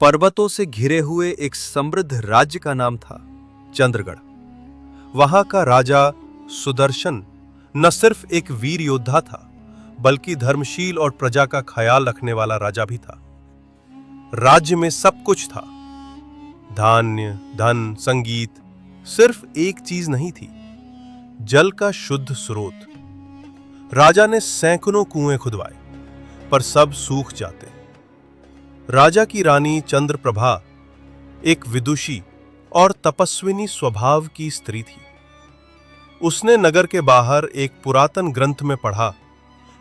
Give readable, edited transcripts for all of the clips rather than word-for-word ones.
पर्वतों से घिरे हुए एक समृद्ध राज्य का नाम था चंद्रगढ़। वहां का राजा सुदर्शन न सिर्फ एक वीर योद्धा था, बल्कि धर्मशील और प्रजा का ख्याल रखने वाला राजा भी था। राज्य में सब कुछ था, धान्य, धन, संगीत। सिर्फ एक चीज नहीं थी, जल का शुद्ध स्रोत। राजा ने सैकड़ों कुएं खुदवाए, पर सब सूख जाते। राजा की रानी चंद्रप्रभा एक विदुषी और तपस्विनी स्वभाव की स्त्री थी। उसने नगर के बाहर एक पुरातन ग्रंथ में पढ़ा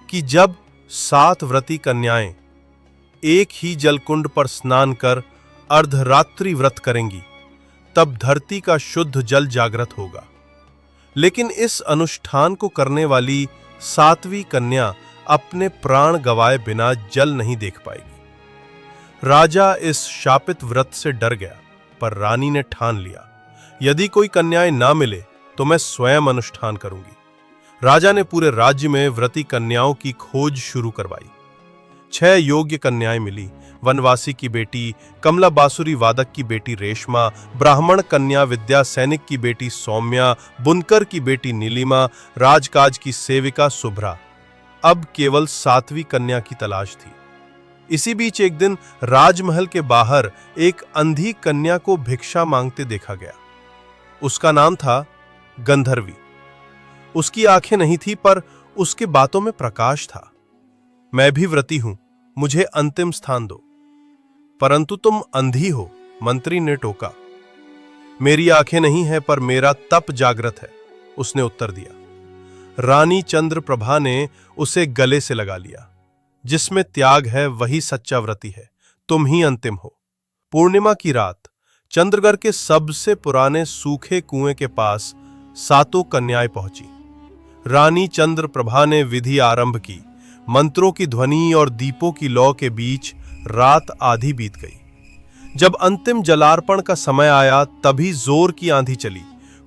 कि जब 7 व्रती कन्याएं एक ही जलकुंड पर स्नान कर अर्धरात्रि व्रत करेंगी, तब धरती का शुद्ध जल जागृत होगा। लेकिन इस अनुष्ठान को करने वाली 7वीं कन्या अपने प्राण गंवाए बिना जल नहीं देख पाएगी। राजा इस शापित व्रत से डर गया, पर रानी ने ठान लिया, यदि कोई कन्याएं ना मिले तो मैं स्वयं अनुष्ठान करूंगी। राजा ने पूरे राज्य में व्रती कन्याओं की खोज शुरू करवाई। 6 योग्य कन्याएं मिली। वनवासी की बेटी, कमला बांसुरी वादक की बेटी रेशमा, ब्राह्मण कन्या विद्या सैनिक की बेटी सौम्या, बुनकर की बेटी नीलिमा, राजकाज की सेविका शुभ्रा। अब केवल 7वीं कन्या की तलाश थी। इसी बीच एक दिन राजमहल के बाहर एक अंधी कन्या को भिक्षा मांगते देखा गया। उसका नाम था गंधर्वी। उसकी आंखें नहीं थी, पर उसके बातों में प्रकाश था। मैं भी व्रती हूं, मुझे अंतिम स्थान दो। परंतु तुम अंधी हो, मंत्री ने टोका। मेरी आंखें नहीं है, पर मेरा तप जागृत है, उसने उत्तर दिया। रानी चंद्रप्रभा ने उसे गले से लगा लिया। जिसमें त्याग है वही सच्चा व्रती है, तुम ही अंतिम हो। पूर्णिमा की रात चंद्रगढ़ के सबसे पुराने सूखे कुएं के पास 7 कन्याएं पहुंची। रानी चंद्रप्रभा ने विधि आरंभ की। मंत्रों की ध्वनि और दीपों की लौ के बीच रात आधी बीत गई। जब अंतिम जलार्पण का समय आया, तभी जोर की आंधी चली।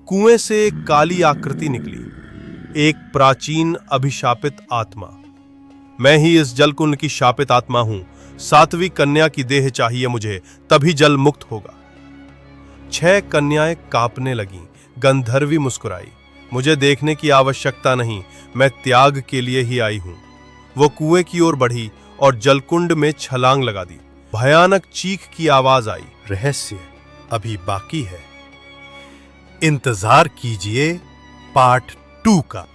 कुएं से एक काली आकृति निकली, एक प्राचीन अभिशापित आत्मा। मैं ही इस जलकुंड की शापित आत्मा हूं। 7वीं कन्या की देह चाहिए मुझे, तभी जल मुक्त होगा। 6 कन्याएं कांपने लगीं। गंधर्वी मुस्कुराई, मुझे देखने की आवश्यकता नहीं, मैं त्याग के लिए ही आई हूं। वो कुएं की ओर बढ़ी और जलकुंड में छलांग लगा दी। भयानक चीख की आवाज आई। रहस्य अभी बाकी है, इंतजार कीजिए पार्ट 2 का।